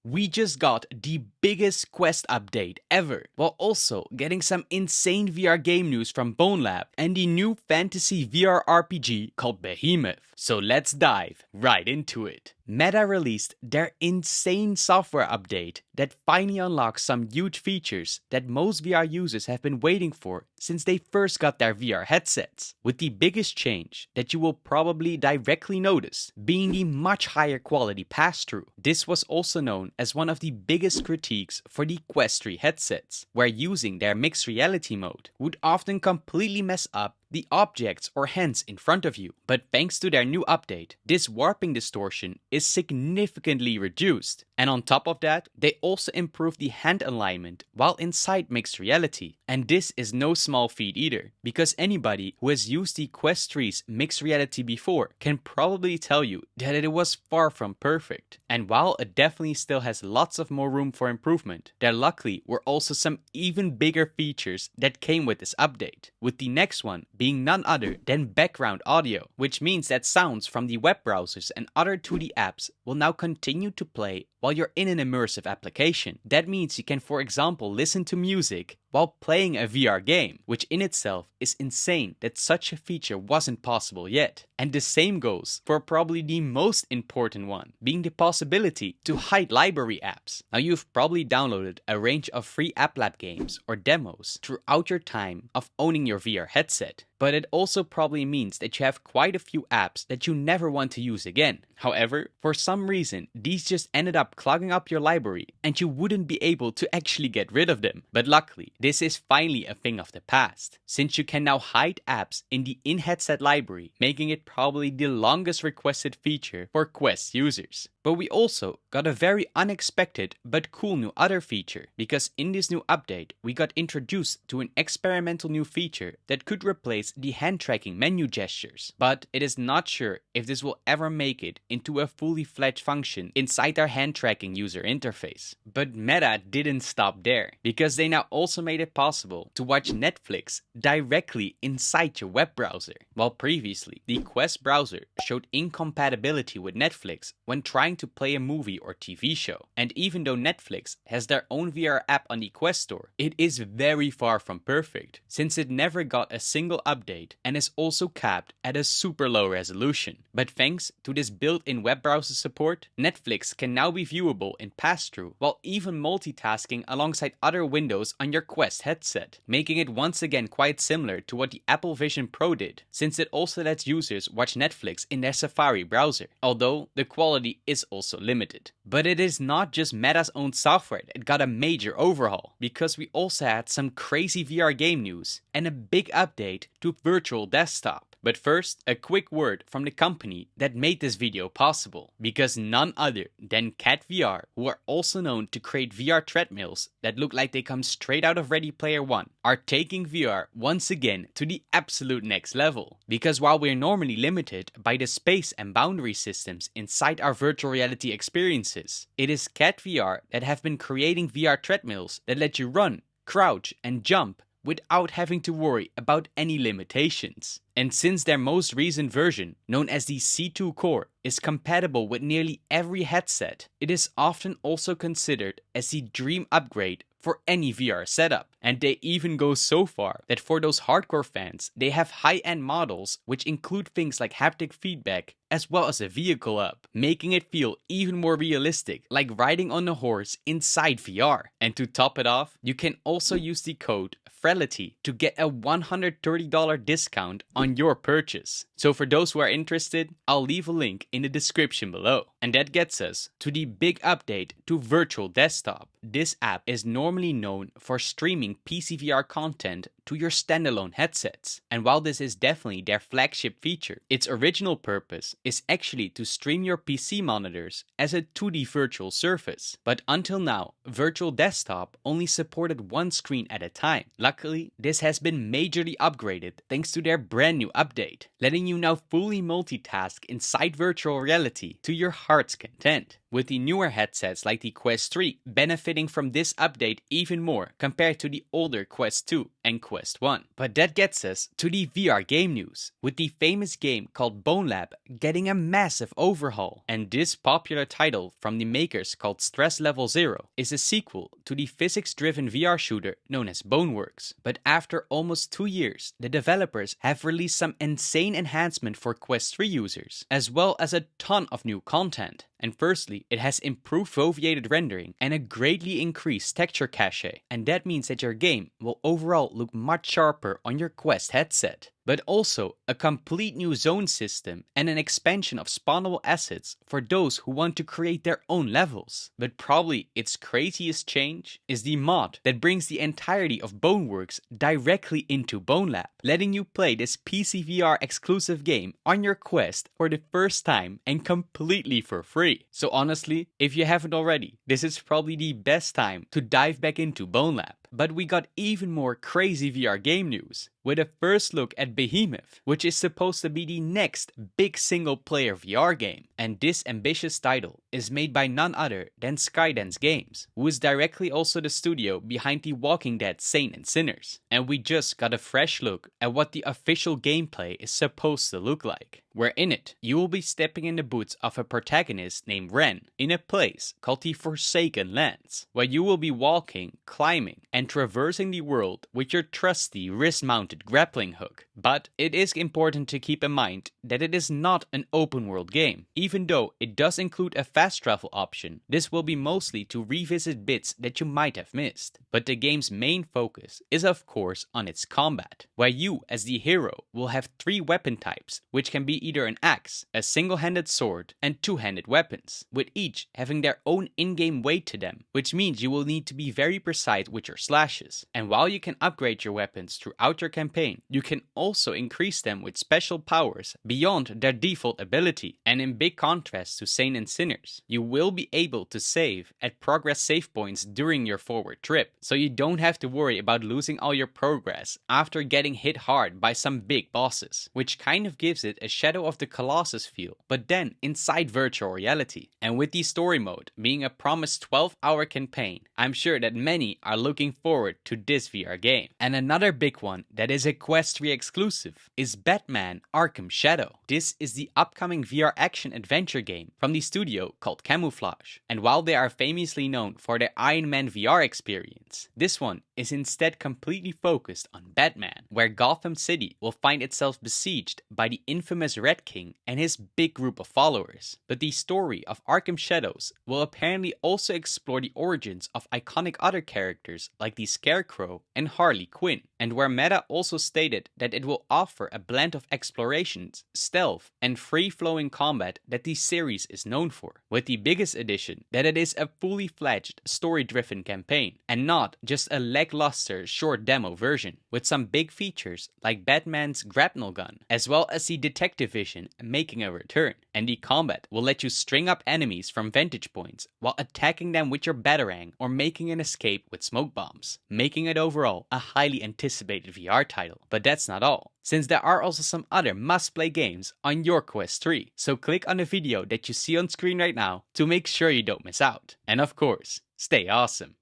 We just got the biggest Quest update ever, while also getting some insane VR game news from Bone Lab and the new fantasy VR RPG called Behemoth. So let's dive right into it. Meta released their insane software update that finally unlocks some huge features that most VR users have been waiting for since they first got their VR headsets, with the biggest change that you will probably directly notice being the much higher quality pass-through. This was also known as one of the biggest critiques for the Quest 3 headsets, where using their mixed reality mode would often completely mess up the objects or hands in front of you. But thanks to their new update, this warping distortion is significantly reduced. And on top of that, they also improved the hand alignment while inside mixed reality. And this is no small feat either, because anybody who has used the Quest 3's mixed reality before can probably tell you that it was far from perfect. And while it definitely still has lots of more room for improvement, there luckily were also some even bigger features that came with this update, with the next one being none other than background audio, which means that sounds from the web browsers and other 2D apps will now continue to play while you're in an immersive application. That means you can, for example, listen to music while playing a VR game, which in itself is insane that such a feature wasn't possible yet. And the same goes for probably the most important one, being the possibility to hide library apps. Now, you've probably downloaded a range of free App Lab games or demos throughout your time of owning your VR headset, but it also probably means that you have quite a few apps that you never want to use again. However, for some reason, these just ended up clogging up your library and you wouldn't be able to actually get rid of them. But luckily, this is finally a thing of the past, since you can now hide apps in the in-headset library, making it probably the longest requested feature for Quest users. But we also got a very unexpected but cool new other feature, because in this new update we got introduced to an experimental new feature that could replace the hand tracking menu gestures. But it is not sure if this will ever make it into a fully fledged function inside our hand tracking user interface. But Meta didn't stop there, because they now also made it possible to watch Netflix directly inside your web browser. While previously the Quest browser showed incompatibility with Netflix when trying to play a movie or TV show. And even though Netflix has their own VR app on the Quest store, it is very far from perfect, since it never got a single update and is also capped at a super low resolution. But thanks to this built-in web browser support, Netflix can now be viewable in pass-through while even multitasking alongside other windows on your Quest headset, making it once again quite similar to what the Apple Vision Pro did, since it also lets users watch Netflix in their Safari browser, although the quality is also limited. But it is not just Meta's own software that got a major overhaul, because we also had some crazy VR game news and a big update to Virtual Desktop. But first, a quick word from the company that made this video possible, because none other than Cat VR, who are also known to create VR treadmills that look like they come straight out of Ready Player One, are taking VR once again to the absolute next level. Because while we're normally limited by the space and boundary systems inside our virtual reality experiences, it is Cat VR that have been creating VR treadmills that let you run, crouch, and jump without having to worry about any limitations. And since their most recent version, known as the C2 Core, is compatible with nearly every headset, it is often also considered as the dream upgrade for any VR setup. And they even go so far that for those hardcore fans, they have high-end models which include things like haptic feedback as well as a vehicle up, making it feel even more realistic, like riding on a horse inside VR. And to top it off, you can also use the code VRelity to get a $130 discount on your purchase. So for those who are interested, I'll leave a link in the description below. And that gets us to the big update to Virtual Desktop. This app is normally known for streaming PC VR content to your standalone headsets. And while this is definitely their flagship feature, its original purpose is actually to stream your PC monitors as a 2D virtual surface. But until now, Virtual Desktop only supported one screen at a time. Luckily, this has been majorly upgraded thanks to their brand new update, letting you now fully multitask inside virtual reality to your heart's content. with the newer headsets like the Quest 3 benefiting from this update even more compared to the older Quest 2 and Quest 1. But that gets us to the VR game news, with the famous game called Bone Lab getting a massive overhaul. And this popular title from the makers called Stress Level Zero is a sequel to the physics-driven VR shooter known as Boneworks. But after almost 2 years, the developers have released some insane enhancement for Quest 3 users, as well as a ton of new content. And firstly, it has improved foveated rendering and a greatly increased texture cache, and that means that your game will overall look much sharper on your Quest headset. But also a complete new zone system and an expansion of spawnable assets for those who want to create their own levels. But probably its craziest change is the mod that brings the entirety of Boneworks directly into Bone Lab, letting you play this PC VR exclusive game on your Quest for the first time and completely for free. So honestly, if you haven't already, this is probably the best time to dive back into Bone Lab. But we got even more crazy VR game news, with a first look at Behemoth, which is supposed to be the next big single-player VR game. And this ambitious title is made by none other than Skydance Games, who is directly also the studio behind The Walking Dead Saints and Sinners. And we just got a fresh look at what the official gameplay is supposed to look like. Where in it, you will be stepping in the boots of a protagonist named Ren in a place called the Forsaken Lands, where you will be walking, climbing, and traversing the world with your trusty wrist-mounted grappling hook. But it is important to keep in mind that it is not an open-world game. Even though it does include a fast travel option, this will be mostly to revisit bits that you might have missed. But the game's main focus is of course on its combat, where you as the hero will have 3 weapon types, which can be either an axe, a single-handed sword, and 2-handed weapons, with each having their own in-game weight to them, which means you will need to be very precise with your slashes. And while you can upgrade your weapons throughout your campaign, you can also increase them with special powers beyond their default ability. And in big contrast to Saints and Sinners, you will be able to save at progress save points during your forward trip, so you don't have to worry about losing all your progress after getting hit hard by some big bosses, which kind of gives it a Shadow of the Colossus feel, but then inside virtual reality. And with the story mode being a promised 12-hour campaign, I'm sure that many are looking forward to this VR game. And another big one that is a Quest 3 exclusive is Batman Arkham Shadow. This is the upcoming VR action adventure game from the studio called Camouflage. And while they are famously known for their Iron Man VR experience, this one is instead completely focused on Batman, where Gotham City will find itself besieged by the infamous Red King and his big group of followers. But the story of Arkham Shadows will apparently also explore the origins of iconic other characters like the Scarecrow and Harley Quinn, and where Meta also stated that it will offer a blend of explorations, stealth, and free-flowing combat that the series is known for, with the biggest addition that it is a fully fledged story-driven campaign, and not just a lackluster short demo version, with some big features like Batman's grapnel gun, as well as the detective vision making a return. And the combat will let you string up enemies from vantage points while attacking them with your batarang or making an escape with smoke bombs, making it overall a highly anticipated VR title. But that's not all, since there are also some other must-play games on your Quest 3. So click on the video that you see on screen right now to make sure you don't miss out. And of course, stay awesome.